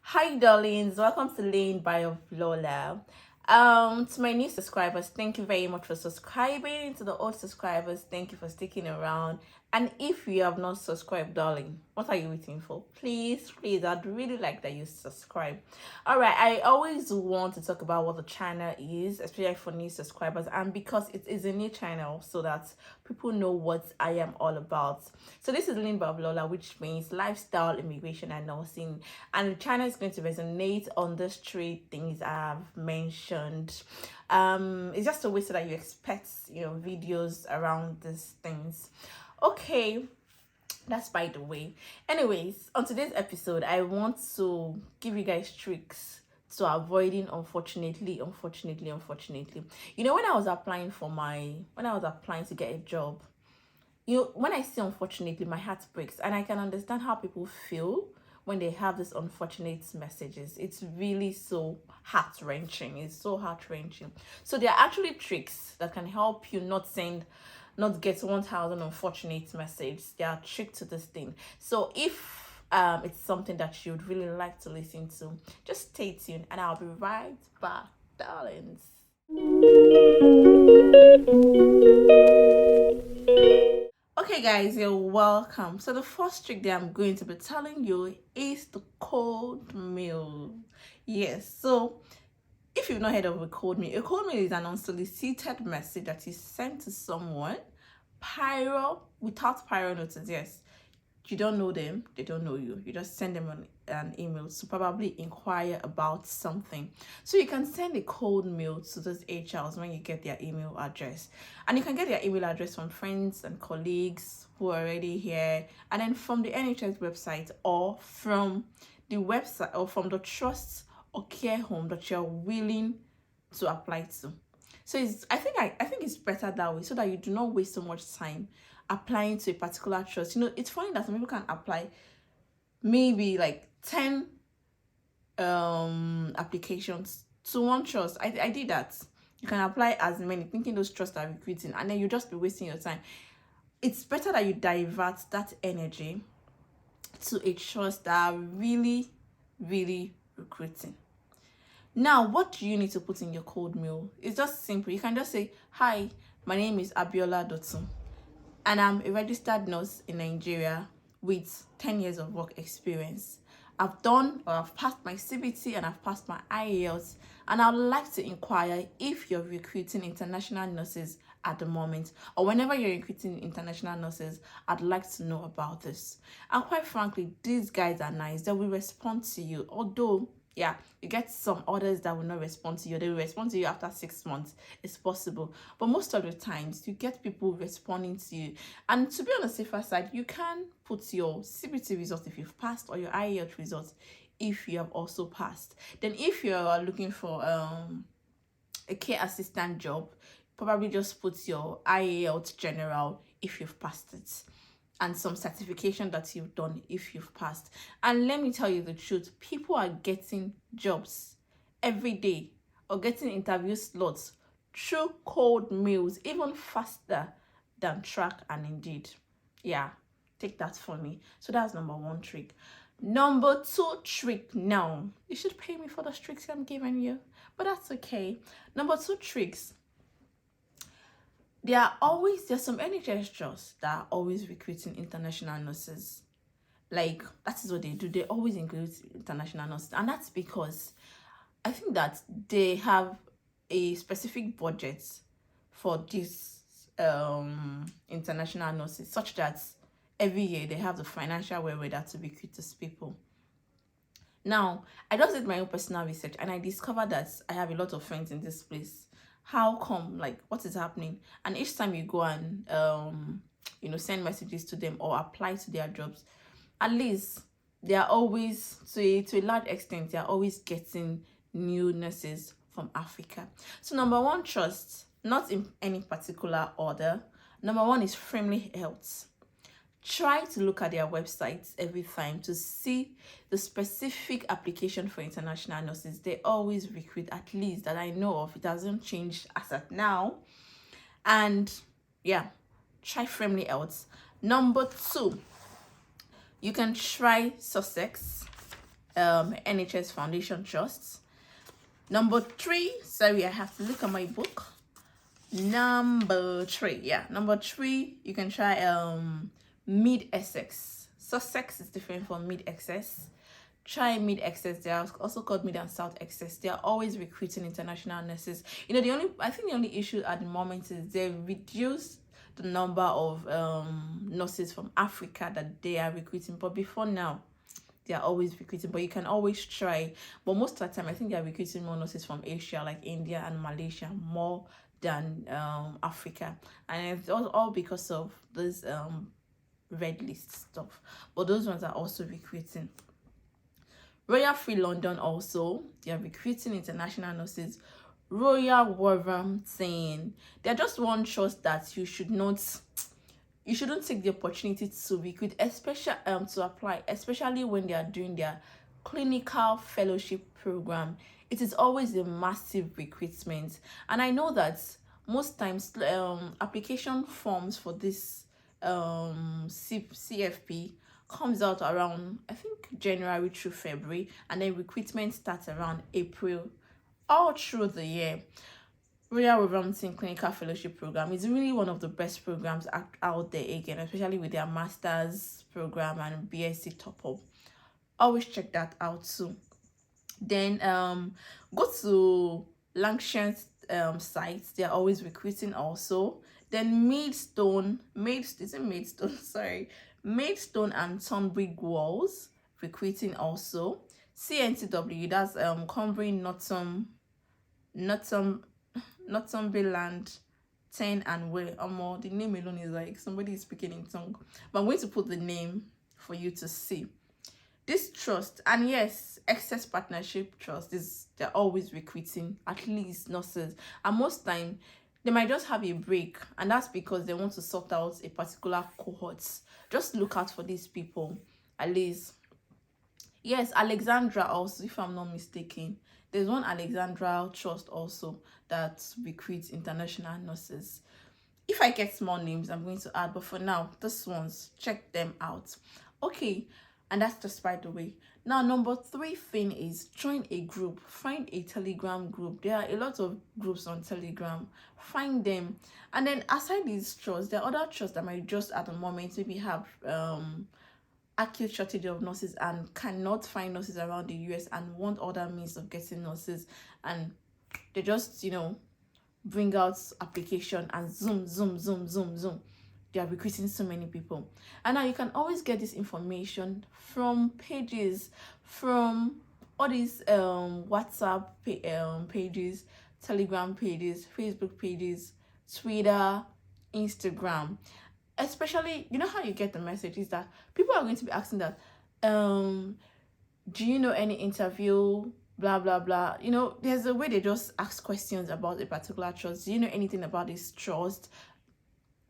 Hi darlings, welcome to Lane by Lola. To my new subscribers, thank you very much for subscribing. To the old subscribers, thank you for sticking around. And if you have not subscribed, darling, what are you waiting for? Please, I'd really like that you subscribe. All right, I always want to talk about what the channel is, especially for new subscribers, and because it is a new channel, so that people know what I am all about. So this is Lane by Lola, which means lifestyle, immigration, and nursing, and the channel is going to resonate on these three things I've mentioned. It's just a way so that you expect videos around these things. Okay, that's by the way. Anyways, on today's episode, I want to give you guys tricks to avoiding unfortunately. When I was applying to get a job, when I say unfortunately, my heart breaks, and I can understand how people feel when they have these unfortunate messages. It's really so heart-wrenching. It's so heart-wrenching. So there are actually tricks that can help you not get 1,000 unfortunate messages. There are tricks to this thing. So if it's something that you'd really like to listen to, just stay tuned and I'll be right back, darlings. Okay guys, you're welcome. So the first trick that I'm going to be telling you is the cold mail. Yes, so if you've not heard of a cold mail is an unsolicited message that is sent to someone without prior notice. Yes, you don't know them, they don't know you. You just send them an email to probably inquire about something. So you can send a cold mail to those HRs when you get their email address. And you can get their email address from friends and colleagues who are already here, and then from the NHS website, or from the website, or from the trust or care home that you're willing to apply to. So I think it's better that way, so that you do not waste so much time applying to a particular trust. It's funny that some people can apply maybe like 10 applications to one trust. I did that. You can apply as many, thinking those trusts are recruiting, and then you just be wasting your time. It's better that you divert that energy to a trust that are really recruiting. Now, what do you need to put in your cold mail? It's just simple. You can just say, "Hi, my name is Abiola Dotun, and I'm a registered nurse in Nigeria with 10 years of work experience. I've passed my CBT and I've passed my IELTS, and I'd like to inquire if you're recruiting international nurses at the moment, or whenever you're recruiting international nurses, I'd like to know about this." And quite frankly, these guys are nice. They will respond to you, although you get some others that will not respond to you. They will respond to you after 6 months. It's possible. But most of the times, you get people responding to you. And to be on the safer side, you can put your CBT results if you've passed, or your IELTS results if you have also passed. Then if you're looking for a care assistant job, probably just put your IELTS general if you've passed it, and some certification that you've done if you've passed. And let me tell you the truth, people are getting jobs every day, or getting interview slots through cold mails, even faster than Track and Indeed. Yeah, take that for me. So that's number one trick. Number two trick, now you should pay me for the tricks I'm giving you, but that's okay. Number two tricks, there's some NHS trusts that are always recruiting international nurses. Like, that is what they do. They always include international nurses. And that's because I think that they have a specific budget for these international nurses, such that every year they have the financial wherewithal to recruit these people. Now, I just did my own personal research, and I discovered that I have a lot of friends in this place. How come? Like, what is happening? And each time you go and send messages to them or apply to their jobs, at least they are always, to a large extent, they are always getting new nurses from Africa. So number one trust, not in any particular order. Number one is Friendly Health. Try to look at their websites every time to see the specific application for international nurses. They always recruit, at least that I know of. It hasn't changed as of now. And try Friendly Health. Number two, you can try Sussex. NHS Foundation Trusts. Number 3, sorry, I have to look at my book. Number 3, number 3, you can try Mid Essex. Sussex is different from Mid Essex. Try Mid Essex. They are also called Mid and South Essex. They are always recruiting international nurses. You know, I think the only issue at the moment is they reduced the number of nurses from Africa that they are recruiting, but before now they are always recruiting. But you can always try. But most of the time I think they are recruiting more nurses from Asia, like India and Malaysia, more than Africa, and it's all because of this red list stuff. But those ones are also recruiting. Royal Free London also, they are recruiting international nurses. Royal Wolverhampton, they're just one trust that you shouldn't take the opportunity to recruit, especially to apply, especially when they are doing their clinical fellowship program. It is always a massive recruitment, and I know that most times application forms for this CFP comes out around, I think, January through February, and then recruitment starts around April, all through the year. Royal Wolverhampton Clinical Fellowship Program is really one of the best programs out there again, especially with their master's program and BSc top-up. Always check that out too. Then go to Lancashire sites. They are always recruiting also. Then Maidstone and Tunbridge Wells recruiting also. CNTW, that's Cumbria Northumberland 10 and where the name alone is like somebody is speaking in tongue, but I'm going to put the name for you to see. This trust, and yes, Access Partnership Trust, they're always recruiting at least nurses, and most time they might just have a break, and that's because they want to sort out a particular cohort. Just look out for these people at least. Yes, Alexandra also, if I'm not mistaken. There's one Alexandra Trust also that recruits international nurses. If I get small names, I'm going to add, but for now, this ones, check them out. Okay, and that's just by the way. Now, number 3 thing is join a group. Find a Telegram group. There are a lot of groups on Telegram. Find them. And then aside these trusts, there are other trusts that might just at the moment maybe have acute shortage of nurses and cannot find nurses around the US and want other means of getting nurses, and they just bring out application and zoom, they are recruiting so many people. And now you can always get this information from pages, from all these WhatsApp pages, Telegram pages, Facebook pages, Twitter, Instagram. Especially, you know how you get the message is that people are going to be asking that, do you know any interview, blah blah blah. There's a way they just ask questions about a particular trust. Do you know anything about this trust?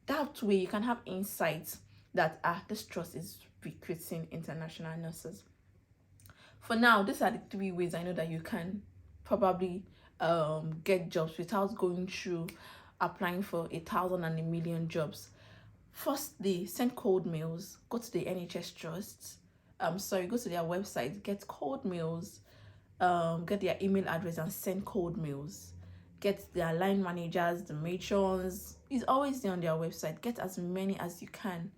That way you can have insights that this trust is recruiting international nurses. For now, these are the 3 ways I know that you can probably get jobs without going through applying for 1,000 and 1,000,000 jobs. Firstly, send cold mails. Go to the NHS trusts. Go to their website, get cold mails, get their email address and send cold mails. Get their line managers, the matrons. It's always there on their website. Get as many as you can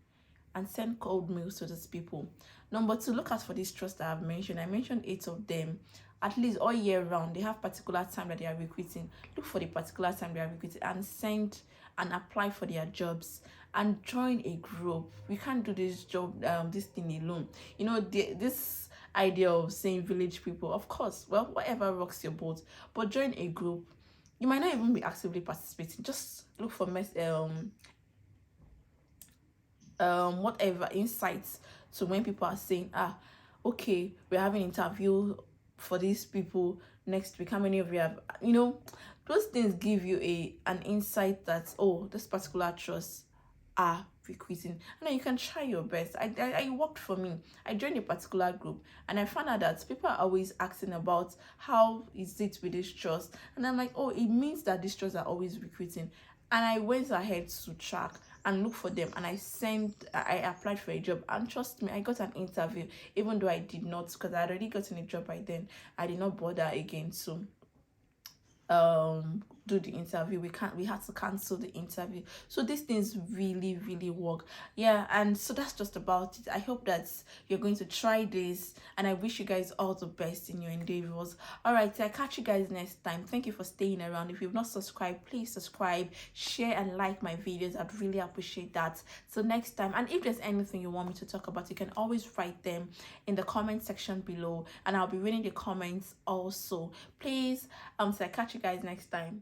and send cold mails to these people. Number 2, look out for these trusts that I've mentioned. I mentioned 8 of them. At least all year round, they have particular time that they are recruiting. Look for the particular time they are recruiting and send and apply for their jobs and join a group. We can't do this thing alone. This idea of saying village people, of course, well, whatever rocks your boat, but join a group. You might not even be actively participating. Just look for whatever insights to when people are saying, okay, we're having an interview for these people next week. How many of you have, those things give you an insight that, this particular trust are recruiting, and then you can try your best. I worked for me. I joined a particular group and I found out that people are always asking about how is it with this trust, and I'm like, it means that these trusts are always recruiting. And I went ahead to track and look for them, and I applied for a job, and trust me, I got an interview. Even though I did not, because I had already gotten a job by then, I did not bother again to do the interview. We had to cancel the interview. So these things really really work. Yeah, and so that's just about it. I hope that you're going to try this, and I wish you guys all the best in your endeavors. All right, so I catch you guys next time. Thank you for staying around. If you've not subscribed, please subscribe, share, and like my videos. I'd really appreciate that. So next time, and if there's anything you want me to talk about, you can always write them in the comment section below, and I'll be reading the comments also. Please, so I catch you guys next time.